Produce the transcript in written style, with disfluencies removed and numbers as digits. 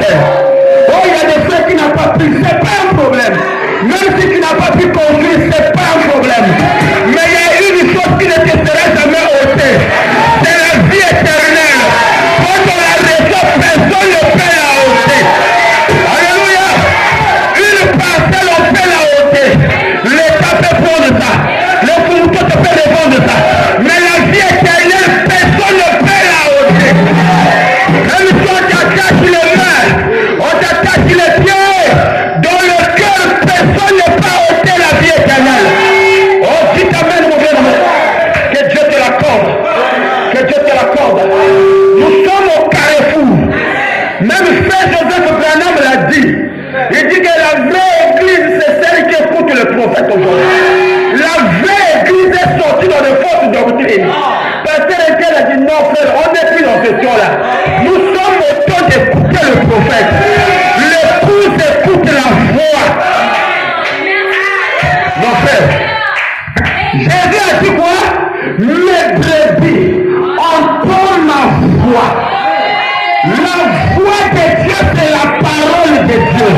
frère. Oh, il y a des frères qui n'ont pas pu, c'est pas un problème. Même si tu n'as pas pu construire, c'est pas un problème. Mais il y a une chose qui ne te sera jamais ôtée. C'est la vie éternelle. Quand on la reçoit, personne ne peut la ôter. Alléluia. Une parcelle, on peut la ôter. L'État peut prendre ça. Le couteau te peut répondre ça. Mais la vie éternelle, personne ne peut la ôter. Même si on t'attache les mains, on t'attache les pieds, dans le cœur, personne ne peut ôter la vie éternelle. Oh, si t'amènes mon bien, que Dieu te l'accorde. Que Dieu te l'accorde. Nous sommes au carrefour. Même Frère Joseph Branham l'a dit. Il dit que la vraie église, c'est celle qui écoute le prophète aujourd'hui. La vraie église est sortie dans de fausses doctrines. Pasteur Etienne a dit non, frère, on n'est plus dans ce temps-là. Nous sommes au temps d'écouter le prophète. L'épouse écoute la voix. Mon frère, Jésus a dit quoi? Mes brebis entendent ma voix. La voix de Dieu, c'est la parole de Dieu.